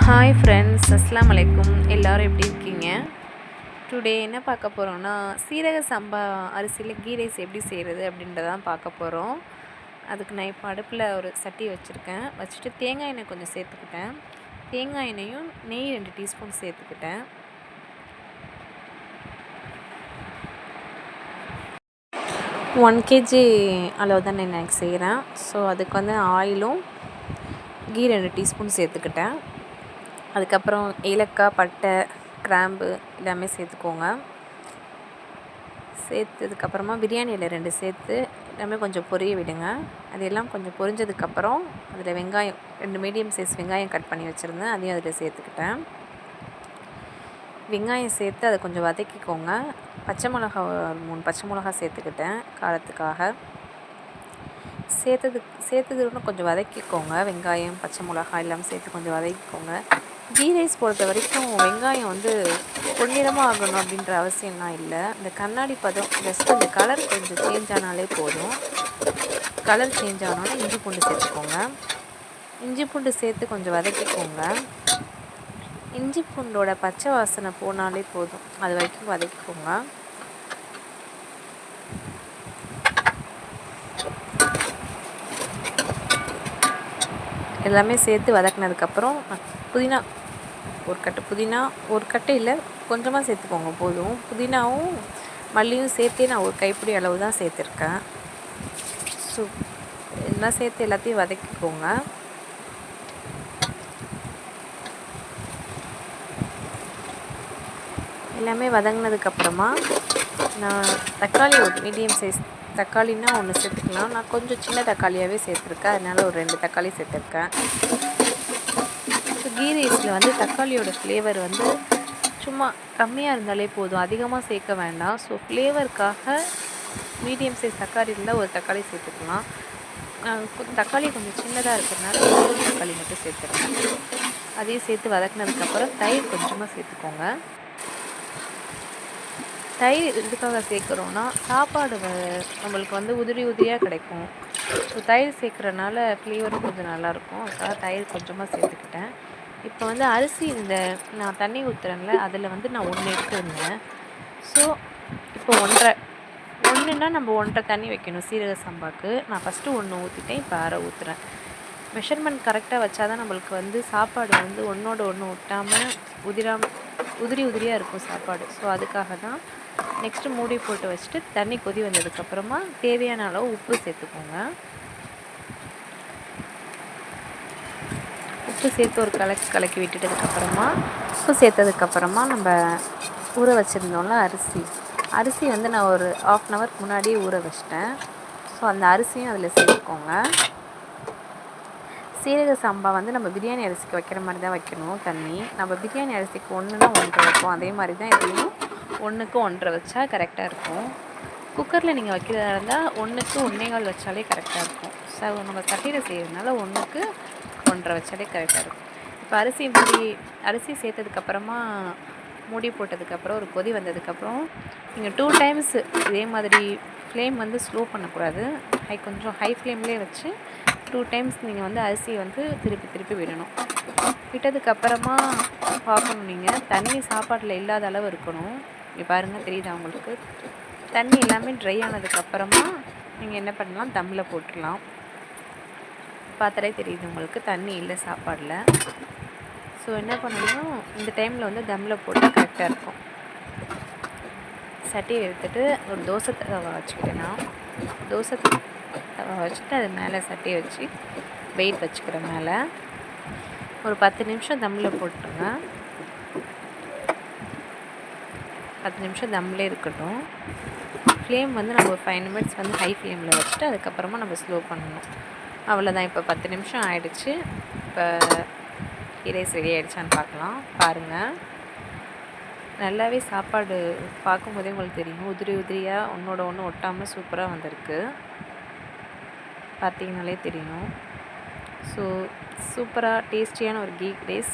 Hi friends, அஸ்ஸலாமு அலைக்கும். எல்லோரும் எப்படி இருக்கீங்க? டுடே என்ன பார்க்க போகிறோன்னா, சீரக சம்பா அரிசியில் கீ ரைஸ் எப்படி செய்கிறது அப்படின்றதான் பார்க்க போகிறோம். அதுக்கு நான் இப்போ அடுப்பில் ஒரு சட்டி வச்சுட்டு தேங்காய் எண்ணெய் கொஞ்சம் சேர்த்துக்கிட்டேன். தேங்காய் எண்ணெயும் நெய் 2 டீஸ்பூன் சேர்த்துக்கிட்டேன். ஒன் கேஜி அளவு தான் நான் எனக்கு செய்கிறேன். ஸோ அதுக்கு வந்து ஆயிலும் கீ 2 டீஸ்பூன் சேர்த்துக்கிட்டேன். அதுக்கப்புறம் ஏலக்காய், பட்டை, கிராம்பு எல்லாமே சேர்த்துக்கோங்க. சேர்த்ததுக்கப்புறமா பிரியாணி இலை 2 சேர்த்து எல்லாமே கொஞ்சம் பொரிய விடுங்க. அது எல்லாம் கொஞ்சம் பொரிஞ்சதுக்கப்புறம் அதில் வெங்காயம் 2 மீடியம் சைஸ் வெங்காயம் கட் பண்ணி வச்சுருந்தேன், அதையும் அதில் சேர்த்துக்கிட்டேன். வெங்காயம் சேர்த்து அதை கொஞ்சம் வதக்கிக்கோங்க. பச்சை மிளகா 3 பச்சை மிளகா சேர்த்துக்கிட்டேன் காரத்துக்காக. சேர்த்தது கொஞ்சம் வதக்கிக்கோங்க. வெங்காயம், பச்சை மிளகாய் எல்லாம் சேர்த்து கொஞ்சம் வதக்கிக்கோங்க. கீ ரைஸ் பொறுத்த வரைக்கும் வெங்காயம் வந்து பொன்னிறமாக ஆகணும் அப்படின்ற அவசியம்லாம் இல்லை. இந்த கண்ணாடி பதம் ஜஸ்ட் அந்த கலர் கொஞ்சம் சேஞ்ச் ஆனாலே போதும். கலர் சேஞ்ச் ஆனோன்னா இஞ்சி பூண்டு சேர்த்துக்கோங்க. இஞ்சி பூண்டு சேர்த்து கொஞ்சம் வதக்கிக்கோங்க. இஞ்சி பூண்டோட பச்சை வாசனை போனாலே போதும், அது வரைக்கும் வதக்கிக்கோங்க. எல்லாமே சேர்த்து வதக்கினதுக்கப்புறம் புதினா ஒரு கட்டு இல்லை, கொஞ்சமாக சேர்த்துக்கோங்க போதும். புதினாவும் மல்லியும் சேர்த்தே நான் ஒரு கைப்பிடி அளவு தான் சேர்த்துருக்கேன். ஸோ எல்லாம் சேர்த்து எல்லாத்தையும் வதக்கிக்கோங்க. எல்லாமே வதங்கினதுக்கப்புறமா நான் தக்காளி ஒரு மீடியம் சைஸ் தக்காளின்னா 1 சேர்த்துக்கலாம். நான் கொஞ்சம் சின்ன தக்காளியாகவே சேர்த்துருக்கேன், அதனால் ஒரு 2 தக்காளி சேர்த்துருக்கேன். ஸோ கீ ரைஸில் வந்து தக்காளியோட ஃப்ளேவர் வந்து சும்மா கம்மியாக இருந்தாலே போதும், அதிகமாக சேர்க்க வேண்டாம். ஸோ ஃப்ளேவருக்காக மீடியம் சைஸ் தக்காளி இருந்தால் ஒரு தக்காளி சேர்த்துக்கலாம். தக்காளி கொஞ்சம் சின்னதாக இருக்கிறதுனால ஒரு தக்காளி மட்டும் சேர்த்துருக்கேன். அதையும் சேர்த்து வதக்கினதுக்கப்புறம் தயிர் கொஞ்சமாக சேர்த்துக்கோங்க. தயிர் எதுக்காக சேர்க்குறோன்னா, சாப்பாடு நம்மளுக்கு வந்து உதிரி உதிரியாக கிடைக்கும். ஸோ தயிர் சேர்க்குறனால ஃப்ளேவரும் கொஞ்சம் நல்லாயிருக்கும். அதுக்காக தயிர் கொஞ்சமாக சேர்த்துக்கிட்டேன். இப்போ வந்து அரிசி நான் தண்ணி ஊற்றுறேன்ல, அதில் வந்து நான் 1 எடுத்துருந்தேன். ஸோ இப்போ 1ன்னா நம்ம 1.5 தண்ணி வைக்கணும் சீரக சம்பாவுக்கு. நான் ஃபஸ்ட்டு 1 ஊற்றிட்டேன், இப்போ 1/2 ஊற்றுறேன். மெஷர்மெண்ட் கரெக்டாக வச்சா தான் நம்மளுக்கு வந்து சாப்பாடு வந்து ஒன்றோட ஒன்று ஒட்டாமல் உதிரி உதிரியாக இருக்கும் சாப்பாடு. ஸோ அதுக்காக தான். நெக்ஸ்ட்டு மூடி போட்டு வச்சுட்டு தண்ணி கொதி வந்ததுக்கப்புறமா தேவையான அளவு உப்பு சேர்த்துக்கோங்க. உப்பு சேர்த்து ஒரு கலக்கி விட்டுட்டதுக்கப்புறமா உப்பு சேர்த்ததுக்கப்புறமா நம்ம ஊற வச்சுருந்தோம்ல அரிசி வந்து நான் ஒரு 1/2 அன் ஹவருக்கு முன்னாடியே ஊற வச்சிட்டேன். ஸோ அந்த அரிசியும் அதில் சேர்த்துக்கோங்க. சீரக சம்பா வந்து நம்ம பிரியாணி அரிசிக்கு வைக்கிற மாதிரி தான் வைக்கணும் தண்ணி. நம்ம பிரியாணி அரிசிக்கு 1ன்னா 1.5 வைப்போம், அதே மாதிரி தான் இதுலேயும் 1க்கு 1.5 வச்சா கரெக்டாக இருக்கும். குக்கரில் நீங்கள் வைக்கிறதா இருந்தால் 1க்கு 1.25 வச்சாலே கரெக்டாக இருக்கும். ஸோ நம்ம சட்டியில் செய்கிறதுனால 1க்கு 1.5 வச்சாலே கரெக்டாக இருக்கும். இப்போ அரிசி சேர்த்ததுக்கப்புறமா மூடி போட்டதுக்கப்புறம் ஒரு கொதி வந்ததுக்கப்புறம் நீங்கள் 2 டைம்ஸ் இதே மாதிரி ஃப்ளேம் வந்து ஸ்லோ பண்ணக்கூடாது, கொஞ்சம் ஹை ஃப்ளேம்லேயே வச்சு 2 டைம்ஸ் நீங்கள் வந்து அரிசியை வந்து திருப்பி விடணும். விட்டதுக்கப்புறமா பார்க்கணும், நீங்கள் தண்ணி சாப்பாட்டில் இல்லாத அளவு இருக்கணும். இங்கே பாருங்கள், தெரியுதா உங்களுக்கு? தண்ணி எல்லாமே ட்ரை ஆனதுக்கப்புறமா நீங்கள் என்ன பண்ணலாம், தம்மில் போட்டுடலாம். பார்த்தாலே தெரியுது உங்களுக்கு தண்ணி இல்லை சாப்பாடில். ஸோ என்ன பண்ணணும், இந்த டைமில் வந்து தம்மில் போட்டால் கரெக்டாக இருக்கும். சட்டியை எடுத்துகிட்டு ஒரு தோசை தவா வச்சுக்கிட்டேன்னா தோசை தவா வச்சுட்டு அது மேலே சட்டியை வச்சு வெயிட் வச்சுக்கிறேன். மேலே ஒரு 10 நிமிஷம் தம்மில் போட்டுருங்க. 10 நிமிஷம் தம்மில் இருக்கட்டும். ஃப்ளேம் வந்து நம்ம ஒரு 5 நிமிட்ஸ் வந்து ஹை ஃப்ளேமில் வச்சுட்டு அதுக்கப்புறமா நம்ம ஸ்லோ பண்ணணும். அவ்வளோதான். இப்போ 10 நிமிஷம் ஆகிடுச்சு. இப்போ கீ ரைஸ் ரெடி ஆகிடுச்சான்னு பார்க்கலாம். பாருங்கள், நல்லாவே சாப்பாடு பார்க்கும்போதே உங்களுக்கு தெரியும், உதிரி உதிரியாக ஒன்றோட ஒன்று ஒட்டாமல் சூப்பராக வந்திருக்கு. பார்த்தீங்கனாலே தெரியும். ஸோ சூப்பராக டேஸ்டியான ஒரு கீ ரைஸ்